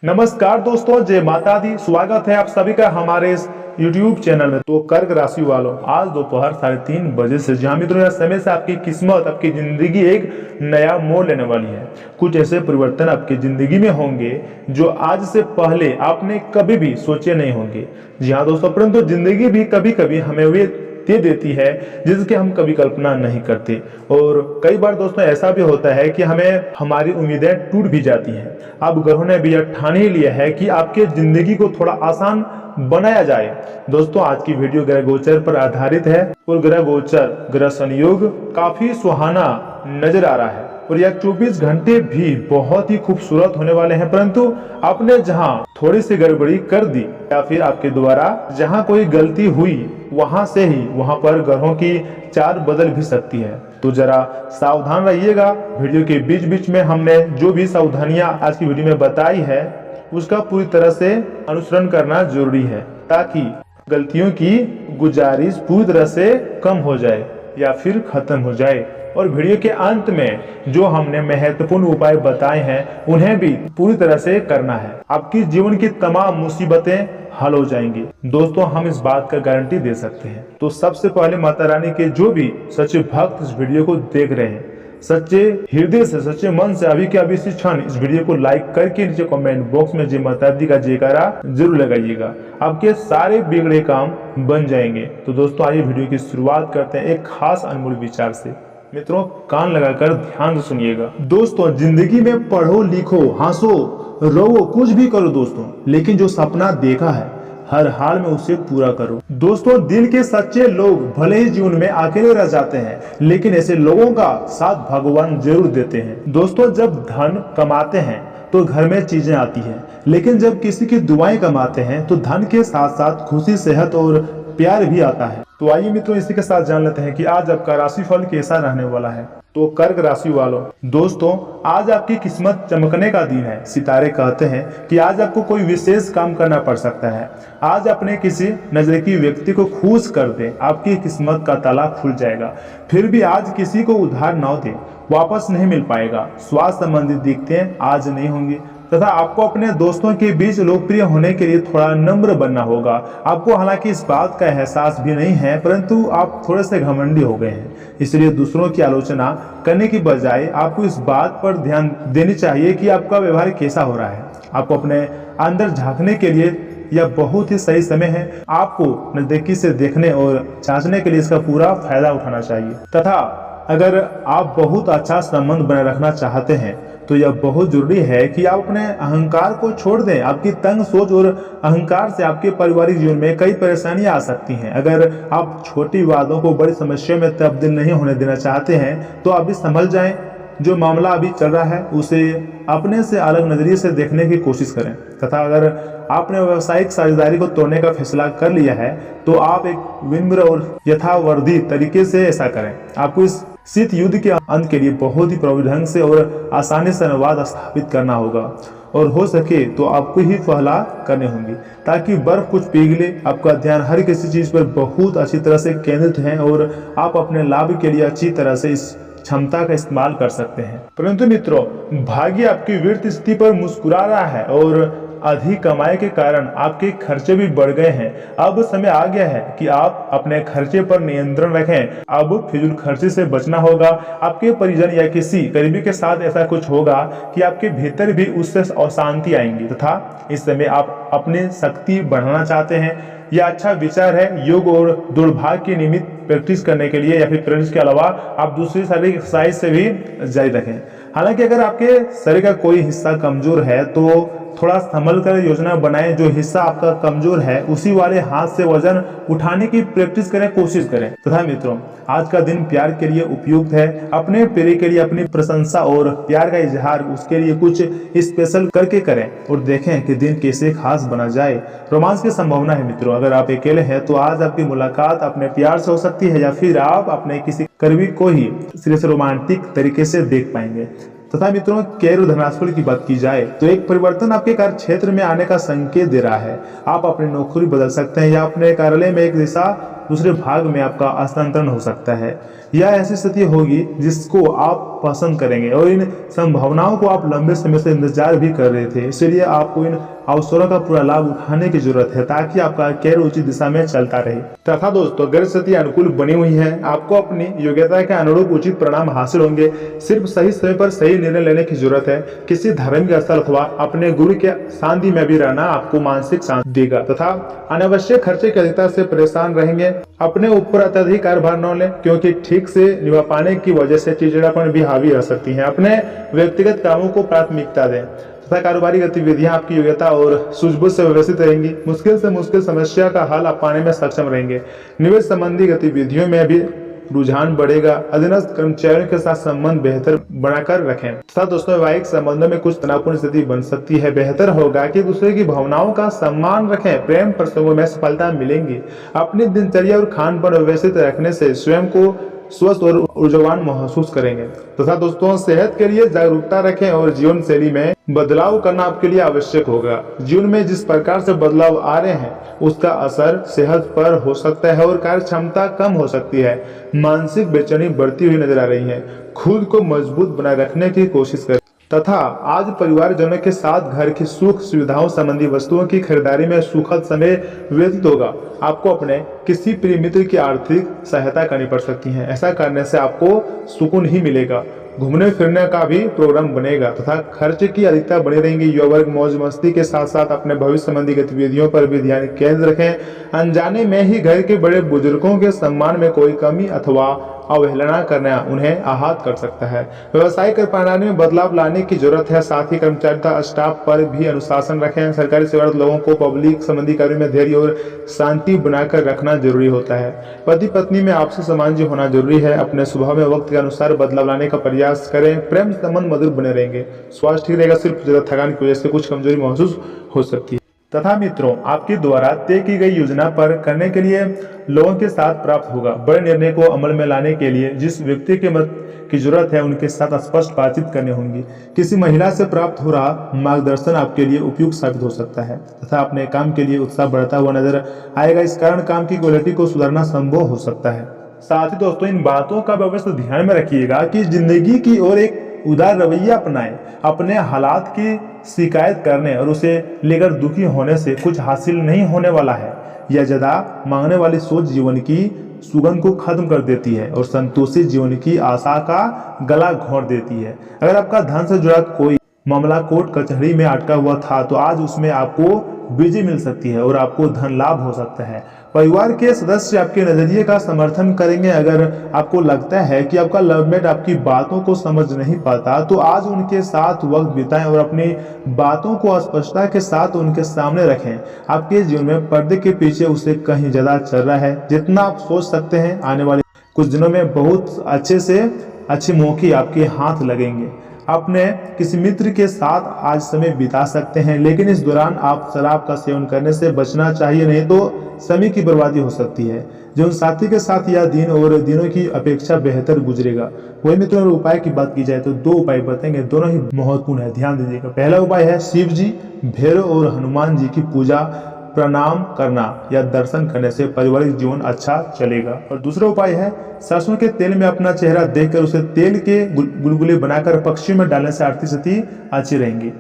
नमस्कार दोस्तों, जय माता दी। स्वागत है आप सभी का हमारे इस YouTube चैनल में। तो कर्क राशि वालों, आज दोपहर 3:30 बजे से जहाँ मित्रों यह समय से आपकी किस्मत, आपकी जिंदगी एक नया मोड़ लेने वाली है। कुछ ऐसे परिवर्तन आपकी जिंदगी में होंगे जो आज से पहले आपने कभी भी सोचे नहीं होंगे। जी हाँ दोस्तों, परंतु जिंदगी भी कभी कभी हमें वे दे देती है जिसकी हम कभी कल्पना नहीं करते। और कई बार दोस्तों ऐसा भी होता है कि हमें हमारी उम्मीदें टूट भी जाती हैं। अब ग्रहों ने भी यह ठान ही लिया है कि आपके जिंदगी को थोड़ा आसान बनाया जाए। दोस्तों आज की वीडियो ग्रह गोचर पर आधारित है और ग्रह गोचर ग्रह संयोग काफी सुहाना नजर आ रहा है और यह 24 घंटे भी बहुत ही खूबसूरत होने वाले हैं। परंतु आपने जहां थोड़ी सी गड़बड़ी कर दी या फिर आपके द्वारा जहां कोई गलती हुई वहां से ही वहां पर ग्रहों की चाल बदल भी सकती है। तो जरा सावधान रहिएगा। वीडियो के बीच बीच में हमने जो भी सावधानियां आज की वीडियो में बताई है उसका पूरी तरह से अनुसरण करना जरूरी है ताकि गलतियों की गुजारिश पूरी तरह से कम हो जाए या फिर खत्म हो जाए। और वीडियो के अंत में जो हमने महत्वपूर्ण उपाय बताए हैं उन्हें भी पूरी तरह से करना है। आपकी जीवन की तमाम मुसीबतें हल हो जाएंगी। दोस्तों हम इस बात का गारंटी दे सकते हैं। तो सबसे पहले माता रानी के जो भी सच्चे भक्त इस वीडियो को देख रहे हैं, सच्चे हृदय से, सच्चे मन से अभी के अभी इसी क्षण इस वीडियो को लाइक करके नीचे कमेंट बॉक्स में जय माता दी का जयकारा जरूर लगाइएगा। आपके सारे बिगड़े काम बन जाएंगे। तो दोस्तों आइए वीडियो की शुरुआत करते हैं एक खास अनमोल विचार से। मित्रों कान लगाकर ध्यान से सुनिएगा। दोस्तों जिंदगी में पढ़ो, लिखो, हंसो, रो, कुछ भी करो दोस्तों, लेकिन जो सपना देखा है हर हाल में उसे पूरा करो। दोस्तों दिल के सच्चे लोग भले ही जीवन में अकेले रह जाते हैं, लेकिन ऐसे लोगों का साथ भगवान जरूर देते हैं। दोस्तों जब धन कमाते हैं तो घर में चीजें आती हैं, लेकिन जब किसी की दुआएं कमाते हैं तो धन के साथ साथ खुशी, सेहत और प्यार भी आता है। तो आइए मित्रों इसी के साथ जान लेते हैं कि आज आपका राशिफल कैसा रहने वाला है। तो कर्क राशि वालों, दोस्तों आज आपकी किस्मत चमकने का दिन है। सितारे कहते हैं कि आज आपको कोई विशेष काम करना पड़ सकता है। आज अपने किसी नजदीकी व्यक्ति को खुश कर दें, आपकी किस्मत का ताला खुल जाएगा। फिर भी आज किसी को उधार न दें, वापस नहीं मिल पाएगा। स्वास्थ्य संबंधित दिक्कतें आज नहीं होंगी तथा आपको अपने दोस्तों के बीच लोकप्रिय होने के लिए थोड़ा नम्र बनना होगा। आपको हालांकि इस बात का एहसास भी नहीं है, परंतु आप थोड़े से घमंडी हो गए हैं। इसलिए दूसरों की आलोचना करने की बजाय आपको इस बात पर ध्यान देनी चाहिए कि आपका व्यवहार कैसा हो रहा है। आपको अपने अंदर झांकने के लिए यह बहुत ही सही समय है। आपको नजदीकी से देखने और जांचने के लिए इसका पूरा फायदा उठाना चाहिए। तथा अगर आप बहुत अच्छा संबंध बनाए रखना चाहते हैं तो यह बहुत जरूरी है कि आप अपने अहंकार को छोड़ दें। आपकी तंग सोच और अहंकार से आपके पारिवारिक जीवन में कई परेशानियां आ सकती हैं। अगर आप छोटी बातों को बड़ी समस्या में तब्दील नहीं होने देना चाहते हैं तो अभी संभल जाएं। जो मामला अभी चल रहा है उसे अपने से अलग नजरिए से देखने की कोशिश करें तथा अगर आपने व्यावसायिक साझेदारी को तोड़ने का फैसला कर लिया है तो आप एक विनम्र और यथावर्धी तरीके से ऐसा करें। आपको इस शीत युद्ध के अंत के लिए बहुत ही प्रभावी ढंग से और आसानी से अनुवाद स्थापित करना होगा और हो सके तो आपको ही पहला करने होंगी ताकि बर्फ कुछ पिघले। आपका ध्यान हर किसी चीज पर बहुत अच्छी तरह से केंद्रित है और आप अपने लाभ के लिए अच्छी तरह से इस क्षमता का इस्तेमाल कर सकते हैं। परंतु मित्रों भाग्य आपकी वित्तीय स्थिति पर मुस्कुरा रहा है और अधिक कमाई के कारण आपके खर्चे भी बढ़ गए हैं। अब समय आ गया है कि आप अपने खर्चे पर नियंत्रण रखें। अब फिजूल खर्चे से बचना होगा। आपके परिजन या किसी करीबी के साथ ऐसा कुछ होगा कि आपके भीतर भी उससे अशांति आएंगी तथा इस समय आप अपनी शक्ति बढ़ाना चाहते हैं। यह अच्छा विचार है। योग और दुर्भाग्य के निमित्त प्रैक्टिस करने के लिए या फिर प्रैक्टिस के अलावा आप दूसरी शारीरिक एक्सरसाइज से भी जारी रखें। हालांकि अगर आपके शरीर का कोई हिस्सा कमजोर है तो थोड़ा संभल कर योजना बनाएं। जो हिस्सा आपका कमजोर है उसी वाले हाथ से वजन उठाने की प्रैक्टिस करें, कोशिश करें। तथा मित्रों आज का दिन प्यार के लिए उपयुक्त है। अपने प्रिय के लिए अपनी प्रशंसा और प्यार का इजहार उसके लिए कुछ स्पेशल करके करें और देखें कि दिन कैसे खास बना जाए। रोमांस की संभावना है मित्रों। अगर आप अकेले हैं तो आज आपकी मुलाकात अपने प्यार से हो सकती है या फिर आप अपने किसी करीबी को ही सिरे से रोमांटिक तरीके से देख पाएंगे। तथा मित्रों कैरियर और धनास्फल की बात की जाए तो एक परिवर्तन आपके कार्य क्षेत्र में आने का संकेत दे रहा है। आप अपनी नौकरी बदल सकते हैं या अपने कार्यालय में एक दिशा दूसरे भाग में आपका स्थानांतरण हो सकता है। यह ऐसी स्थिति होगी जिसको आप पसंद करेंगे और इन संभावनाओं को आप लंबे समय से इंतजार भी कर रहे थे। इसलिए आपको इन अवसरों का पूरा लाभ उठाने की जरूरत है ताकि आपका कैरियर उचित दिशा में चलता रहे। तथा दोस्तों, अगर स्थिति अनुकूल बनी हुई है, आपको अपनी योग्यता के अनुरूप उचित परिणाम हासिल होंगे। सिर्फ सही समय पर सही निर्णय लेने की जरूरत है। किसी धार्मिक स्थल अथवा अपने गुरु के शांति में भी रहना आपको मानसिक शांति देगा तथा अनावश्यक खर्चे की अधिकता से परेशान रहेंगे। अपने ऊपर अत्यधिक कार्यभार न लें, क्योंकि ठीक से निभा पाने की वजह से चिड़चिड़ापन भी हावी रह सकती है। अपने व्यक्तिगत कामों को प्राथमिकता दें तथा कारोबारी गतिविधियां आपकी योग्यता और सूझबूझ से व्यवस्थित रहेंगी। मुश्किल से मुश्किल समस्या का हल आप पाने में सक्षम रहेंगे। निवेश संबंधी गतिविधियों में भी रुझान बढ़ेगा। अधीनस्थ कर्मचारियों के साथ संबंध बेहतर बनाकर रखें तथा दोस्तों, वैवाहिक संबंधों में कुछ तनावपूर्ण स्थिति बन सकती है। बेहतर होगा कि दूसरे की भावनाओं का सम्मान रखें। प्रेम प्रसंगों में सफलता मिलेंगी। अपनी दिनचर्या और खान पान व्यवस्थित रखने से स्वयं को स्वस्थ और ऊर्जावान महसूस करेंगे तथा दोस्तों, सेहत के लिए जागरूकता रखें और जीवन शैली में बदलाव करना आपके लिए आवश्यक होगा। जीवन में जिस प्रकार से बदलाव आ रहे हैं उसका असर सेहत पर हो सकता है और कार्य क्षमता कम हो सकती है। मानसिक बेचैनी बढ़ती हुई नजर आ रही है। खुद को मजबूत बनाए रखने की कोशिश करें तथा आज परिवारजनों के साथ घर की सुख सुविधाओं संबंधी वस्तुओं की खरीदारी में सुखद समय व्यतीत होगा। आपको अपने किसी प्रिय मित्र की आर्थिक सहायता करनी पड़ सकती है। ऐसा करने से आपको सुकून ही मिलेगा। घूमने फिरने का भी प्रोग्राम बनेगा तथा खर्च की अधिकता बनी रहेंगी। युवा वर्ग मौज मस्ती के साथ साथ अपने भविष्य संबंधी गतिविधियों पर भी ध्यान केंद्रित रखें। अनजाने में ही घर के बड़े बुजुर्गों के सम्मान में कोई कमी अथवा अवहेलना करना उन्हें आहत कर सकता है। व्यवसायिक प्रणाली में बदलाव लाने की जरूरत है। साथ ही कर्मचारी तथा स्टाफ पर भी अनुशासन रखें। सरकारी सेवारत लोगों को पब्लिक संबंधी कार्यों में धैर्य और शांति बनाकर रखना जरूरी होता है। पति पत्नी में आपसी सामंजस्य होना जरूरी है। अपने स्वभाव में वक्त के अनुसार बदलाव लाने का प्रयास करें। प्रेम संबंध मधुर बने रहेंगे। स्वास्थ्य ठीक रहेगा। सिर्फ ज्यादा थकान की वजह से कुछ कमजोरी महसूस हो सकती है। तथा मित्रों, आपके द्वारा तय की गई योजना पर करने के लिए लोगों के साथ प्राप्त होगा। बड़े निर्णय को अमल में लाने के लिए जिस व्यक्ति के मत की जरूरत है उनके साथ स्पष्ट बातचीत करनी होगी। किसी महिला से प्राप्त हो रहा मार्गदर्शन आपके लिए उपयुक्त साबित हो सकता है तथा अपने काम के लिए उत्साह बढ़ता हुआ नजर आएगा। इस कारण काम की क्वालिटी को सुधारना संभव हो सकता है। साथ ही दोस्तों, इन बातों का व्यवस्थित ध्यान में रखिएगा कि जिंदगी की ओर एक उदार रवैया अपनाएं। अपने हालात की शिकायत करने और उसे लेकर दुखी होने से कुछ हासिल नहीं होने वाला है। यह ज्यादा मांगने वाली सोच जीवन की सुगंध को खत्म कर देती है और संतोषी जीवन की आशा का गला घोंट देती है। अगर आपका धन से जुड़ा कोई मामला कोर्ट कचहरी में अटका हुआ था तो आज उसमें आपको विजय मिल सकती है और आपको धन लाभ हो सकता है। परिवार के सदस्य आपके नजरिए का समर्थन करेंगे। अगर आपको लगता है कि आपका लवमेट आपकी बातों को समझ नहीं पाता तो आज उनके साथ वक्त बिताएं और अपनी बातों को स्पष्टता के साथ उनके सामने रखें। आपके जीवन में पर्दे के पीछे उसे कहीं ज्यादा चल रहा है जितना आप सोच सकते हैं। आने वाले कुछ दिनों में बहुत अच्छे मौके आपके हाथ लगेंगे। अपने किसी मित्र के साथ आज समय बिता सकते हैं, लेकिन इस दौरान आप शराब का सेवन करने से बचना चाहिए, नहीं तो समय की बर्बादी हो सकती है। जीवन साथी के साथ यह दिन और दिनों की अपेक्षा बेहतर गुजरेगा। वही मित्रों, अगर उपाय की बात की जाए तो 2 उपाय बताएंगे, दोनों ही महत्वपूर्ण है, ध्यान दीजिएगा। पहला उपाय है शिव जी, भैरव और हनुमान जी की पूजा प्रणाम करना या दर्शन करने से पारिवारिक जीवन अच्छा चलेगा। और दूसरा उपाय है सरसों के तेल में अपना चेहरा देखकर उसे तेल के गुलगुले बनाकर पक्षियों में डालने से आर्थिक स्थिति अच्छी रहेंगी।